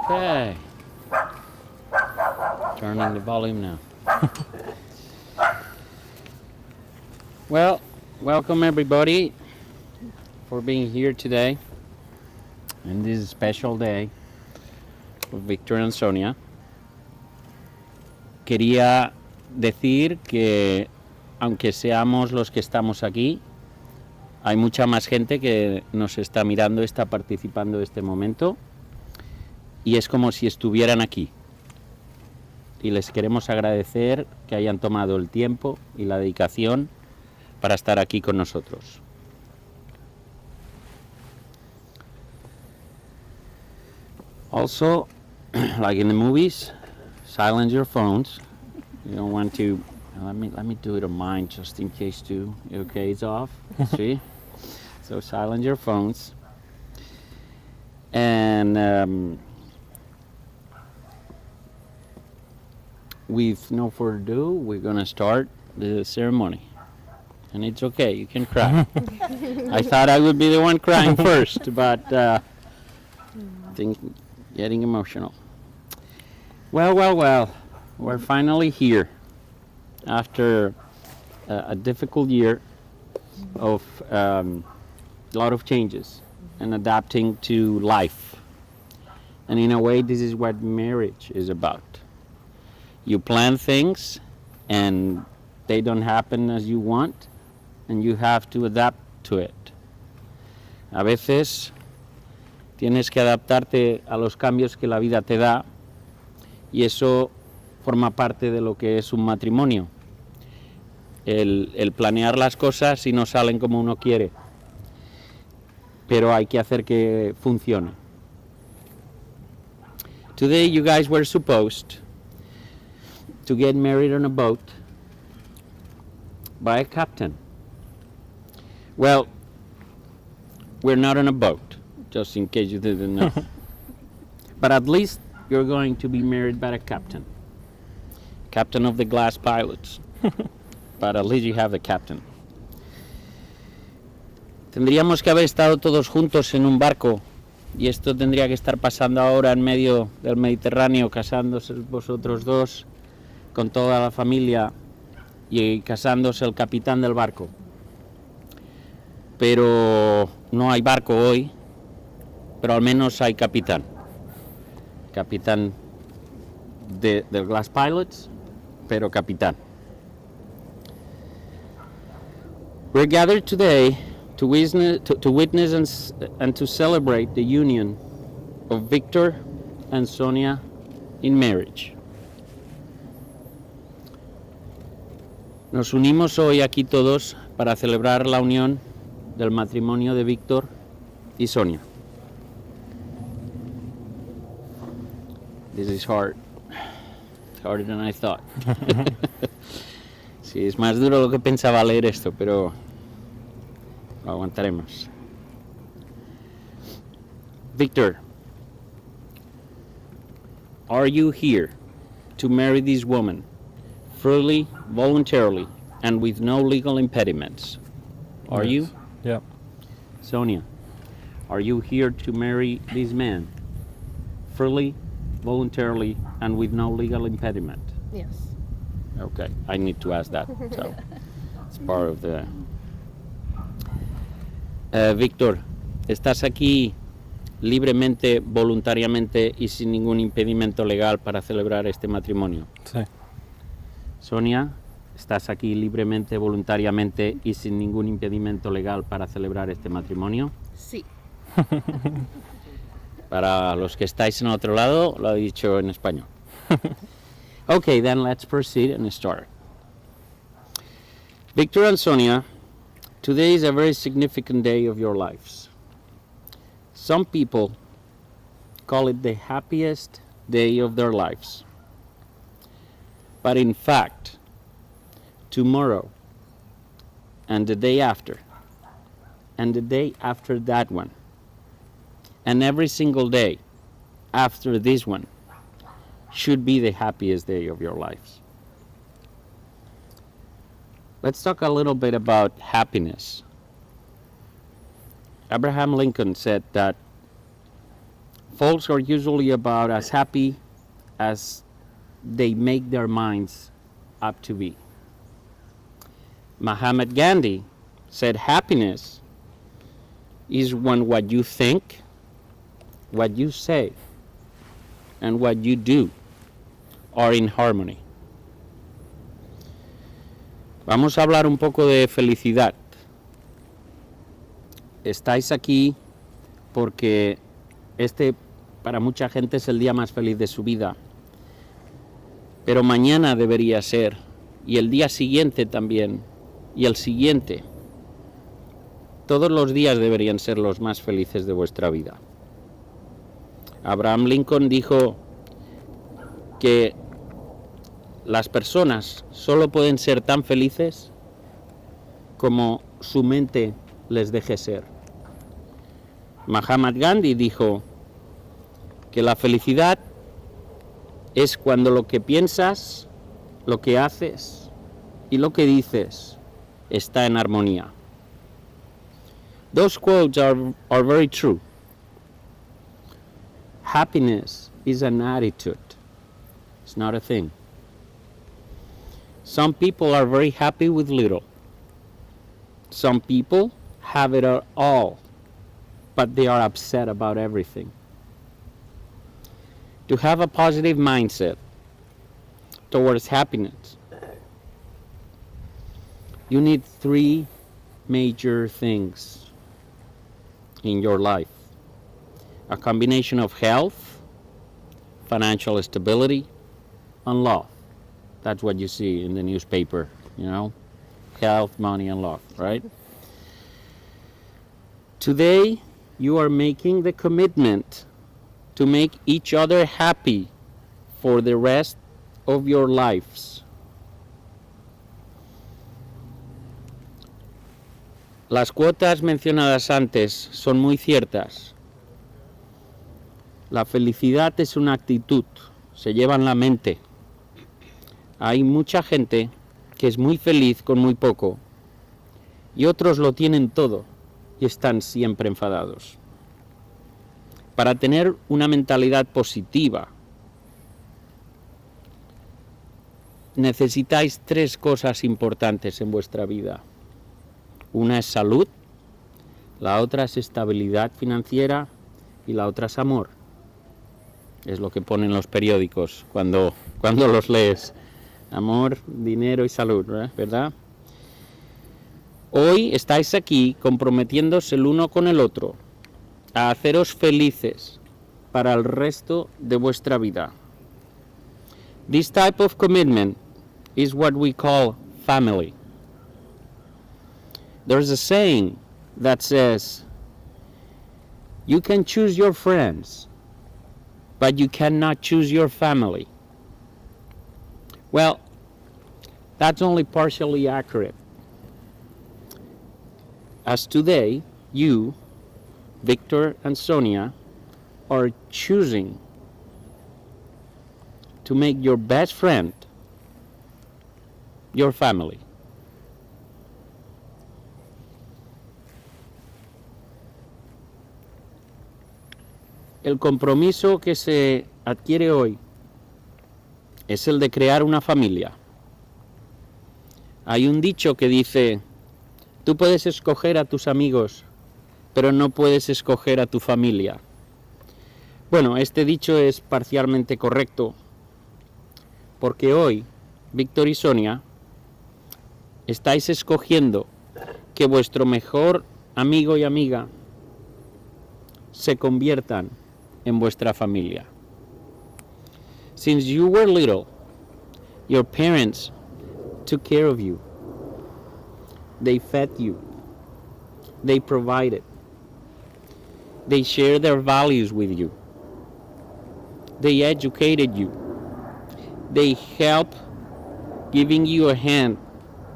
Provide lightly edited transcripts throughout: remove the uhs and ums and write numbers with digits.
Okay. Turning the volume now. Well, welcome everybody for being here today in this special day with Victor and Sonia. Quería decir que aunque seamos los que estamos aquí, hay mucha más gente que nos está mirando, está participando de este momento y es como si estuvieran aquí. Y les queremos agradecer que hayan tomado el tiempo y la dedicación para estar aquí con nosotros. Also, like in the movies, silence your phones. You don't want to. Let me do it on mine just in case too. Okay, it's off. See, so silence your phones. And with no further ado, we're gonna start the ceremony. And it's okay, you can cry. I thought I would be the one crying first, but getting emotional. Well, we're finally here after a difficult year of a lot of changes and adapting to life. And in a way, this is what marriage is about. You plan things and they don't happen as you want, and you have to adapt to it. A veces tienes que adaptarte a los cambios que la vida te da, y eso forma parte de lo que es un matrimonio. El planear las cosas y no salen como uno quiere, pero hay que hacer que funcione. Today you guys were supposed to get married on a boat by a captain. Well, we're not on a boat, just in case you didn't know. But at least you're going to be married by a captain. Captain of the glass pilots. But at least you have the captain. Tendríamos que haber estado todos juntos en un barco, y esto tendría que estar pasando ahora en medio del Mediterráneo, casándose vosotros dos con toda la familia y casándose el capitán del barco. Pero no hay barco hoy, pero al menos hay capitán. Capitán del Glass Pilots, pero capitán. We're gathered today to witness and to celebrate the union of Victor and Sonia in marriage. Nos unimos hoy aquí todos para celebrar la unión del matrimonio de Víctor y Sonia. This is hard. It's harder than I thought. Sí, es más duro de lo que pensaba leer esto, pero lo aguantaremos. Victor, are you here to marry this woman freely, voluntarily, and with no legal impediments? Are you? Yeah. Sonia, are you here to marry this man freely, voluntarily, and with no legal impediment? Yes. Okay, I need to ask that, so it's part of the... Víctor, ¿estás aquí libremente, voluntariamente y sin ningún impedimento legal para celebrar este matrimonio? Sí. Sonia, ¿estás aquí libremente, voluntariamente y sin ningún impedimento legal para celebrar este matrimonio? Sí. Para los que estáis en otro lado, lo he dicho en español. Okay, then let's proceed and start. Victor and Sonia, today is a very significant day of your lives. Some people call it the happiest day of their lives. But in fact, tomorrow and the day after and the day after that one and every single day after this one should be the happiest day of your lives. Let's talk a little bit about happiness. Abraham Lincoln said that folks are usually about as happy as they make their minds up to be. Mahatma Gandhi said happiness is when what you think, what you say, and what you do are in harmony. Vamos a hablar un poco de felicidad. Estáis aquí porque este para mucha gente es el día más feliz de su vida. Pero mañana debería ser, y el día siguiente también, y el siguiente. Todos los días deberían ser los más felices de vuestra vida. Abraham Lincoln dijo que las personas solo pueden ser tan felices como su mente les deje ser. Mahatma Gandhi dijo que la felicidad es cuando lo que piensas, lo que haces y lo que dices está en armonía. Those quotes are very true. Happiness is an attitude. It's not a thing. Some people are very happy with little. Some people have it all, but they are upset about everything. To have a positive mindset towards happiness, you need 3 major things in your life. A combination of health, financial stability, and love. That's what you see in the newspaper, you know, health, money, and love, right? Today, you are making the commitment to make each other happy for the rest of your lives. Las cuotas mencionadas antes son muy ciertas. La felicidad es una actitud, se lleva en la mente. Hay mucha gente que es muy feliz con muy poco y otros lo tienen todo y están siempre enfadados. Para tener una mentalidad positiva, necesitáis 3 cosas importantes en vuestra vida. Una es salud, la otra es estabilidad financiera y la otra es amor. Es lo que ponen los periódicos cuando los lees. Amor, dinero y salud, ¿verdad? Hoy estáis aquí comprometiéndose el uno con el otro a haceros felices para el resto de vuestra vida. This type of commitment is what we call family. There's a saying that says, you can choose your friends, but you cannot choose your family. Well, that's only partially accurate. As today, you, Victor and Sonia, are choosing to make your best friend your family. El compromiso que se adquiere hoy es el de crear una familia. Hay un dicho que dice, tú puedes escoger a tus amigos, pero no puedes escoger a tu familia. Bueno, este dicho es parcialmente correcto, porque hoy, Víctor y Sonia, estáis escogiendo que vuestro mejor amigo y amiga se conviertan en vuestra familia. Since you were little, your parents took care of you. They fed you. They provided. They shared their values with you. They educated you. They helped giving you a hand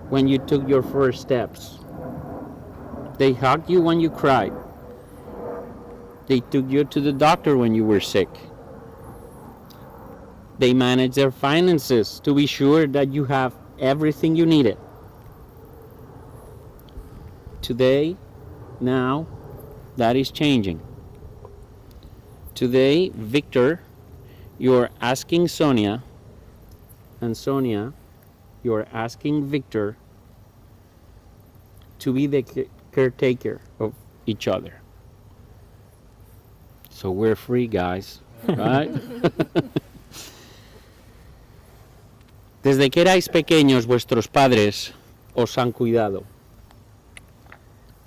when you took your first steps. They hugged you when you cried. They took you to the doctor when you were sick. They managed their finances to be sure that you have everything you needed. Today, now, that is changing. Today, Victor, you're asking Sonia, and Sonia, you're asking Victor to be the caretaker of each other. So we're free, guys, right? Desde que erais pequeños, vuestros padres os han cuidado.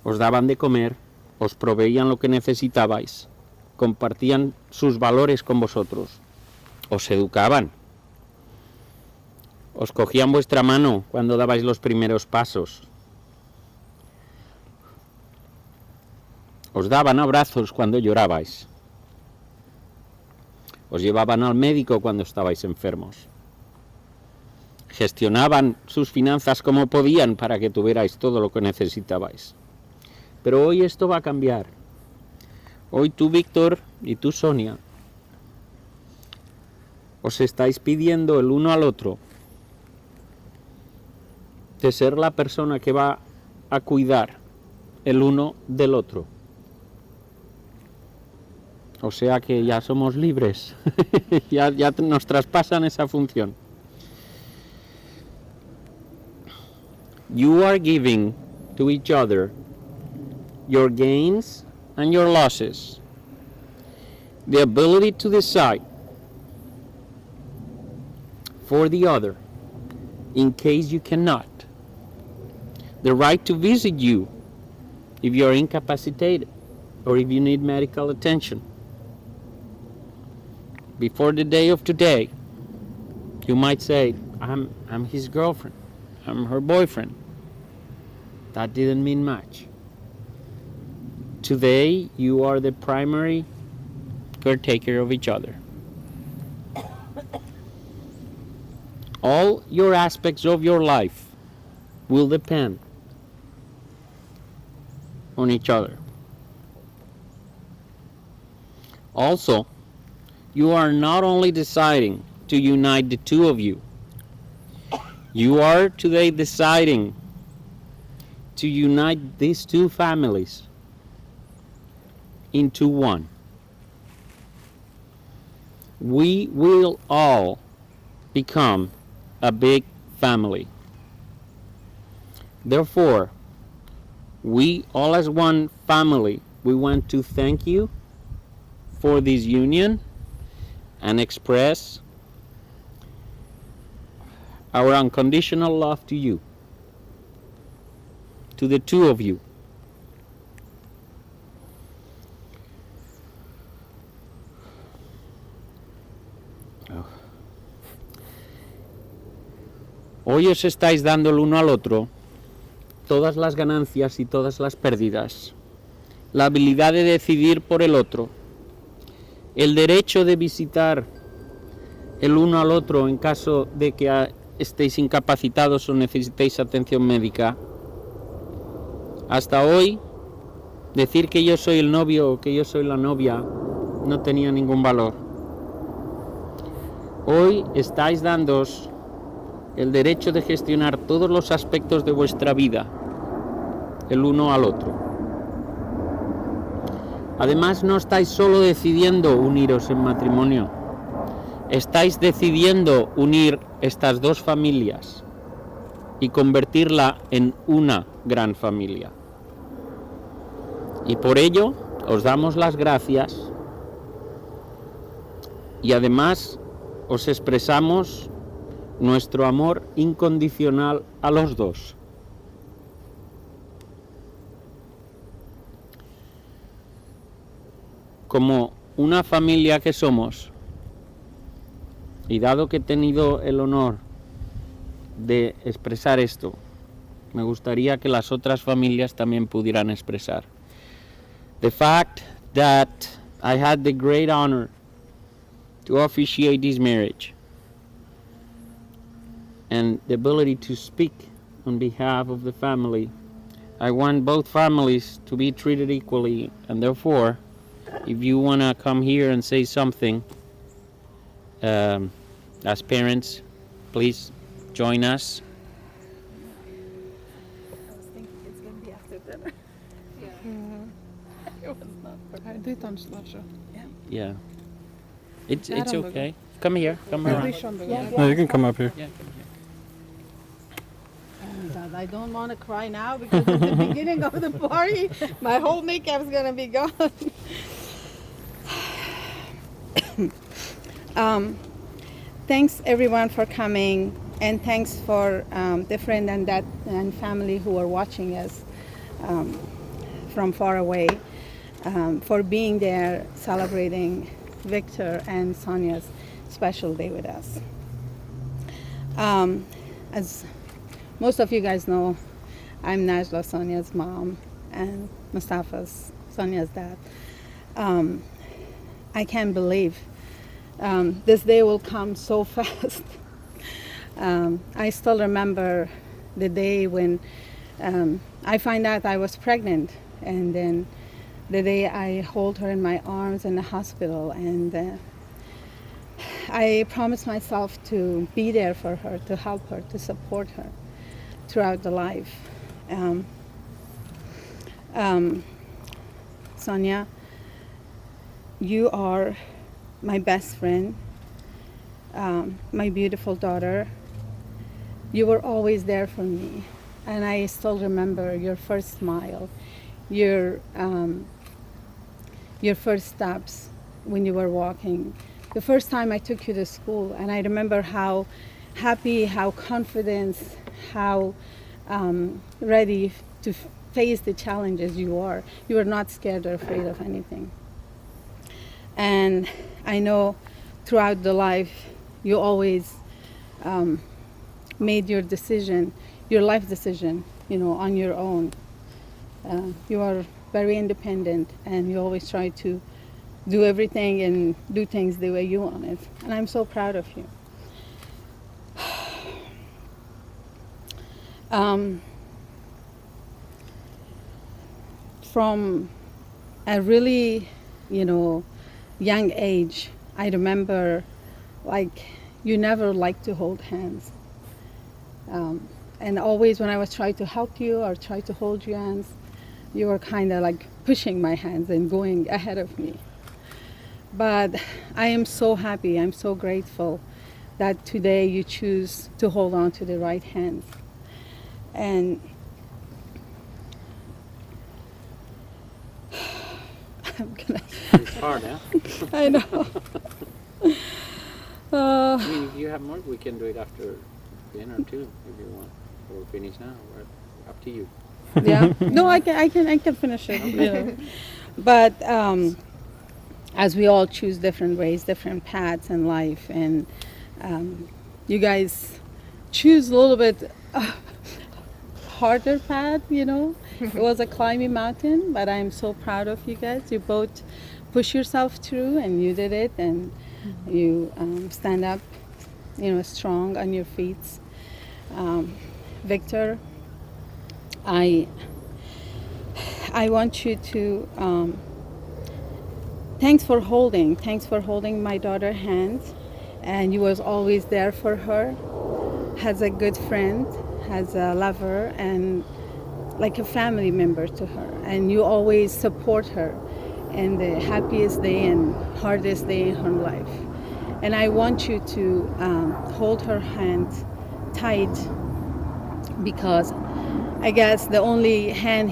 Os daban de comer, os proveían lo que necesitabais, compartían sus valores con vosotros, os educaban, os cogían vuestra mano cuando dabais los primeros pasos, os daban abrazos cuando llorabais, os llevaban al médico cuando estabais enfermos, gestionaban sus finanzas como podían para que tuvierais todo lo que necesitabais. Pero hoy esto va a cambiar. Hoy tú, Víctor, y tú, Sonia, os estáis pidiendo el uno al otro de ser la persona que va a cuidar el uno del otro. O sea que ya somos libres, ya nos traspasan esa función. You are giving to each other your gains and your losses, the ability to decide for the other in case you cannot, the right to visit you if you are incapacitated or if you need medical attention. Before the day of today, you might say, I'm his girlfriend, I'm her boyfriend. That didn't mean much. Today, you are the primary caretaker of each other. All your aspects of your life will depend on each other. Also, you are not only deciding to unite the two of you, you are today deciding to unite these two families into one. We will all become a big family. Therefore, we all as one family, we want to thank you for this union and express our unconditional love to you, to the two of you. Hoy os estáis dando el uno al otro todas las ganancias y todas las pérdidas, la habilidad de decidir por el otro, el derecho de visitar el uno al otro en caso de que estéis incapacitados o necesitéis atención médica. Hasta hoy, decir que yo soy el novio o que yo soy la novia no tenía ningún valor. Hoy estáis dándoos el derecho de gestionar todos los aspectos de vuestra vida, el uno al otro. Además, no estáis solo decidiendo uniros en matrimonio, estáis decidiendo unir estas dos familias y convertirla en una gran familia. Y por ello os damos las gracias y además os expresamos nuestro amor incondicional a los dos. Como una familia que somos, y dado que he tenido el honor de expresar esto, me gustaría que las otras familias también pudieran expresar. The fact that I had the great honor to officiate this marriage and the ability to speak on behalf of the family, I want both families to be treated equally, and therefore, if you want to come here and say something, as parents, please join us. I was thinking it's going to be after dinner. It was not prepared. Det är danslasha. Yeah. It's Adam, okay. Come here. Come around. No, you can come up here. Yeah, come here. Oh my God, I don't want to cry now because at the beginning of the party, my whole makeup's going to be gone. Thanks everyone for coming, and thanks for the friend and family who are watching us from far away, for being there celebrating Victor and Sonia's special day with us. As most of you guys know, I'm Najla, Sonia's mom, and Mustafa's Sonia's dad. I can't believe this day will come so fast. I still remember the day when I find out I was pregnant, and then the day I hold her in my arms in the hospital, and I promised myself to be there for her, to help her, to support her throughout the life. Sonia, you are my best friend, my beautiful daughter. You were always there for me, and I still remember your first smile, your first steps when you were walking, the first time I took you to school, and I remember how happy, how confident, how ready to face the challenges you are. You are not scared or afraid of anything. And I know throughout the life, you always made your decision, your life decision, on your own. You are very independent, and you always try to do everything and do things the way you want it. And I'm so proud of you. From a really, young age, I remember, you never liked to hold hands. And always when I was trying to help you or try to hold your hands, you were kind of pushing my hands and going ahead of me. But I am so happy, I'm so grateful that today you choose to hold on to the right hand. And It's hard, huh? I know. I mean, if you have more, we can do it after dinner too, if you want. Or finish now. Up to you. Yeah. No, I can finish it. But as we all choose different ways, different paths in life, and you guys choose a little bit harder path. It was a climbing mountain, but I'm so proud of you guys. You both push yourself through, and you did it, and you stand up, strong on your feet. Victor, I want you to thanks for holding my daughter's hand, and you was always there for her, as a good friend, as a lover, and like a family member to her, and you always support her in the happiest day and hardest day in her life. And I want you to hold her hand tight, because I guess the only hand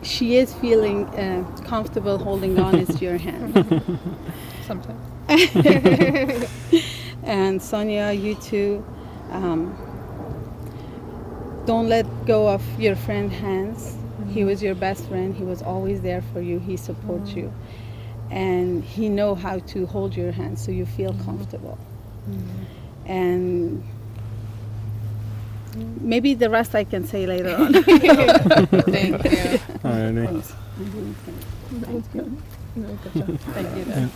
she is feeling comfortable holding on is your hand. Sometimes. And Sonia, you too. Don't let go of your friend's hands. He was your best friend. He was always there for you. He supports you. and he know how to hold your hand so you feel comfortable. And maybe the rest I can say later on. Thank you. Alrighty. Thank you. Thank you.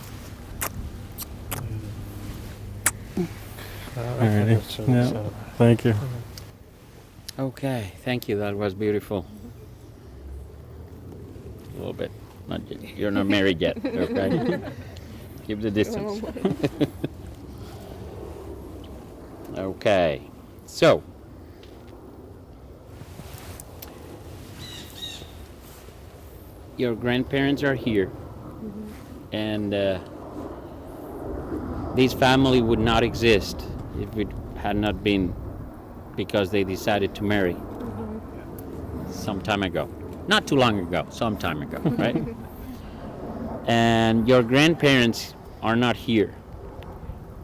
Alrighty. Yeah. Thank you. Okay, thank you. That was beautiful. A little bit. Not yet. You're not married yet, okay? Keep the distance. Okay, so your grandparents are here, and this family would not exist if it had not been because they decided to marry some time ago. Not too long ago, some time ago, right? And your grandparents are not here,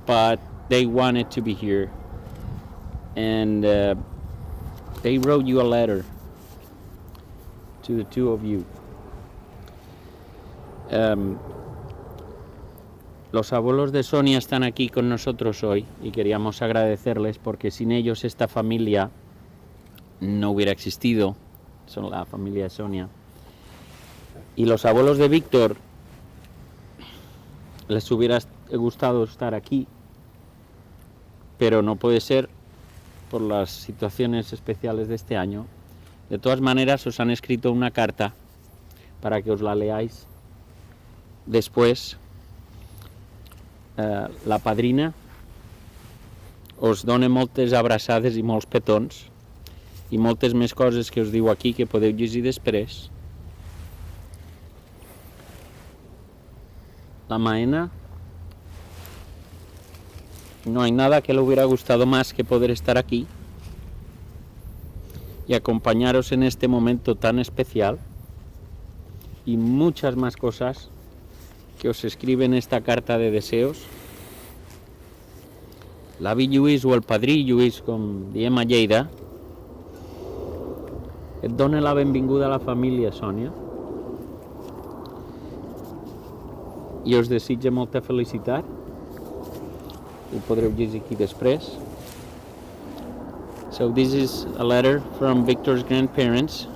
but they wanted to be here, and they wrote you a letter to the two of you. Los abuelos de Sonia están aquí con nosotros hoy y queríamos agradecerles porque sin ellos esta familia no hubiera existido. Son la familia de Sonia. Y los abuelos de Víctor les hubiera gustado estar aquí, pero no puede ser por las situaciones especiales de este año. De todas maneras, os han escrito una carta para que os la leáis después. La padrina us dona moltes abraçades i molts petons i moltes més coses que us diu aquí que podeu llegir després. La Maena, no hay nada que le hubiera gustado más que poder estar aquí y acompañaros en este momento tan especial, y muchas más cosas que os escribe en esta carta de deseos. L'avi Lluís o el padrí Lluís, com diem a Lleida, et dona la benvinguda a la família, Sònia, i us desitja molta felicitat. Ho podreu llegir aquí després. So this is a letter from Victor's grandparents,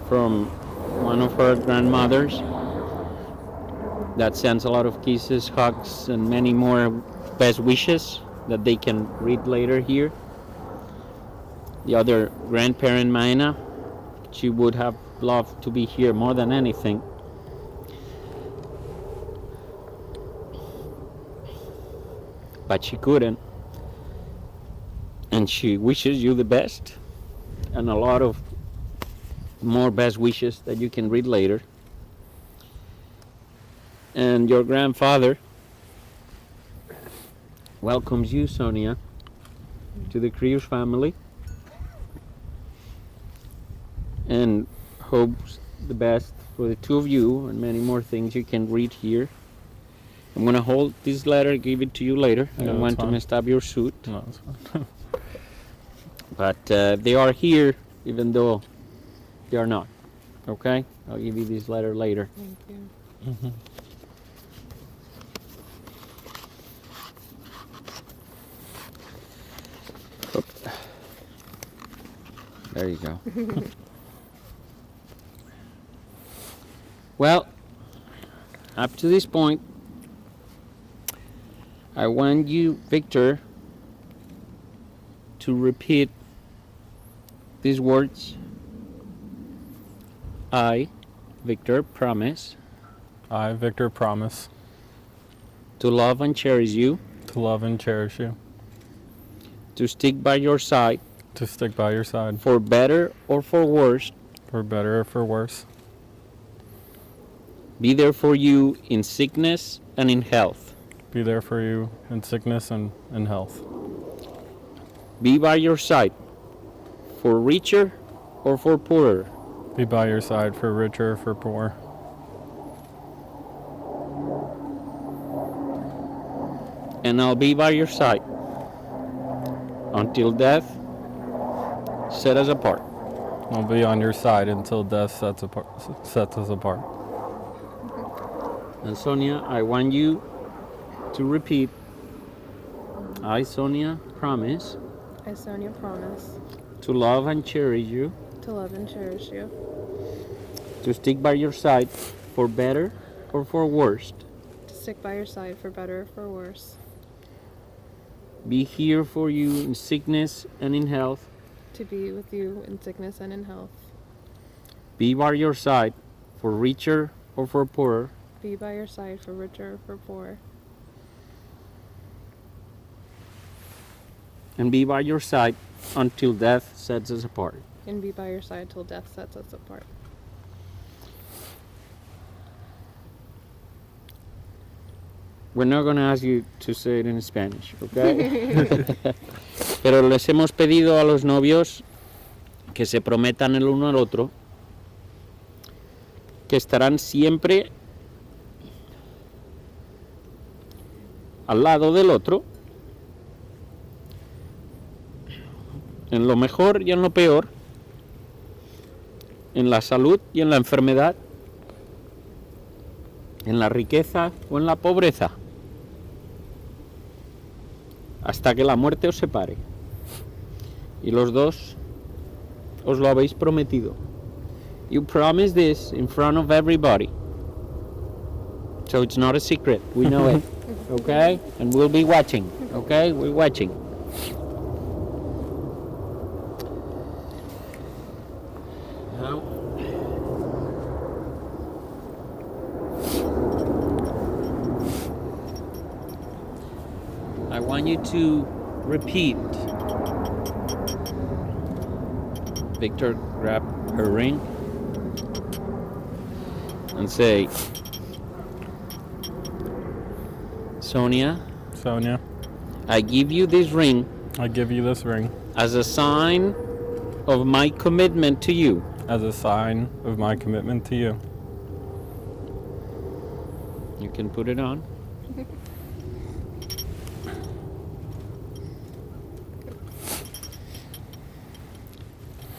from one of her grandmothers, that sends a lot of kisses, hugs, and many more best wishes that they can read later here. The other grandparent, Maena, she would have loved to be here more than anything. But she couldn't. And she wishes you the best, and a lot of more best wishes that you can read later. And your grandfather welcomes you, Sonia, to the Crews family, and hopes the best for the two of you, and many more things you can read here. I'm going to hold this letter, give it to you later. I don't want to mess up your suit. No, that's fine. But they are here, even though they are not. Okay? I'll give you this letter later. Thank you. Mm-hmm. Oop. There you go. Well, up to this point, I want you, Victor, to repeat these words. I, Victor, promise I, Victor, promise to love and cherish you, to love and cherish you, to stick by your side, to stick by your side, for better or for worse, for better or for worse, be there for you in sickness and in health, be there for you in sickness and in health, be by your side for richer or for poorer, be by your side for richer or for poor, and I'll be by your side until death set us apart. I'll be on your side until death sets us apart. And Sonia, I want you to repeat. I, Sonia, promise I, Sonia, promise to love and cherish you, to love and cherish you, to stick by your side for better or for worse, to stick by your side for better or for worse, be here for you in sickness and in health, to be with you in sickness and in health, be by your side for richer or for poorer, be by your side for richer or for poor, and be by your side until death sets us apart. and be by your side till death sets us apart. We're not going to ask you to say it in Spanish, okay? Pero les hemos pedido a los novios que se prometan el uno al otro que estarán siempre al lado del otro, en lo mejor y en lo peor, en la salud y en la enfermedad, en la riqueza o en la pobreza, hasta que la muerte os separe. Y los dos os lo habéis prometido. You promised this in front of everybody. So it's not a secret. We know it. Okay? And we'll be watching. Okay? We're watching. Now, I want you to repeat. Victor, grab her ring and say, Sonia, Sonia, I give you this ring I give you this ring as a sign of my commitment to you. as a sign of my commitment to you. You can put it on.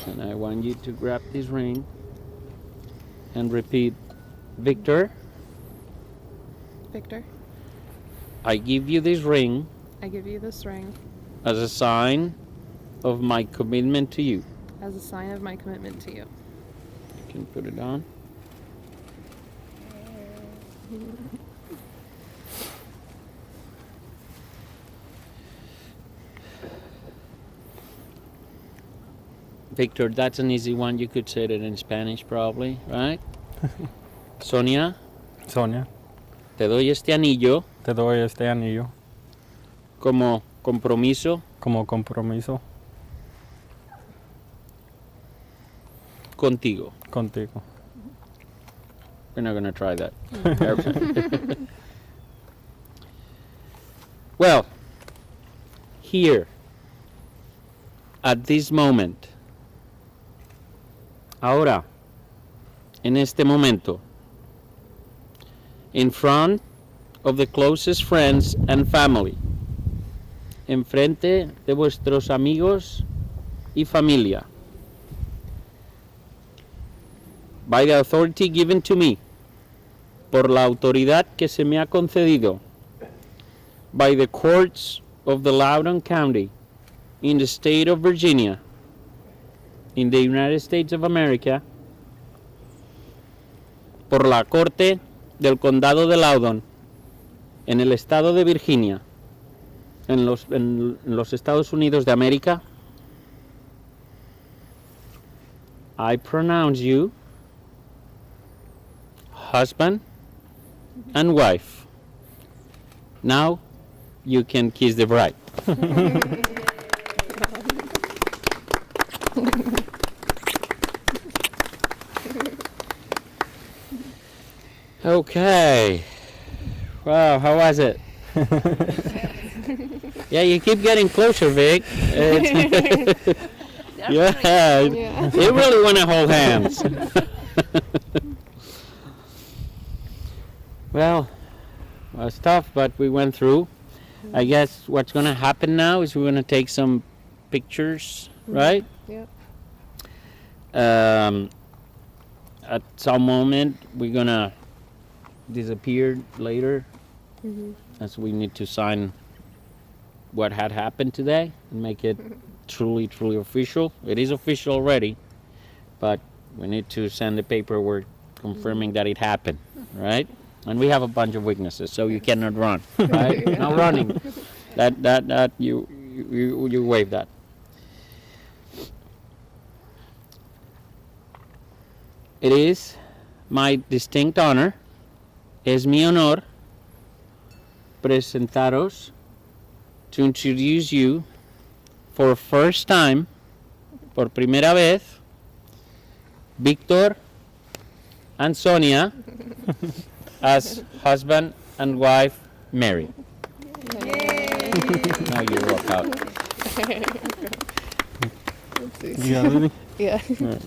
And I want you to grab this ring and repeat, Victor, Victor, I give you this ring I give you this ring as a sign of my commitment to you. as a sign of my commitment to you. You can put it on. Victor, that's an easy one. You could say it in Spanish probably, right? Sonia, Sonia, te doy este anillo te doy este anillo como compromiso como compromiso contigo. contigo. We're not going to try that. Perfect. Well, here, at this moment, ahora, en este momento, in front of the closest friends and family, en frente de vuestros amigos y familia, by the authority given to me, por la autoridad que se me ha concedido, by the courts of the Loudoun County, in the state of Virginia, in the United States of America, por la corte del condado de Loudoun, en el estado de Virginia, en los Estados Unidos de América, I pronounce you husband and wife. Now you can kiss the bride. Okay. Wow, how was it? Yeah, you keep getting closer, Vic. Yeah, you really want to hold hands. Well, it's tough, but we went through. I guess what's going to happen now is we're going to take some pictures, right? Yep. At some moment, we're going to disappeared later, as we need to sign what had happened today and make it truly official. It is official already, but we need to send the paperwork confirming that it happened, right? And we have a bunch of witnesses, so you cannot run, right? No running. That you waive that. It is my distinct honor, es mi honor, presentaros, to introduce you for first time, por primera vez, Victor and Sonia as husband and wife married. Now you walk out. You got anything? Yeah. All right.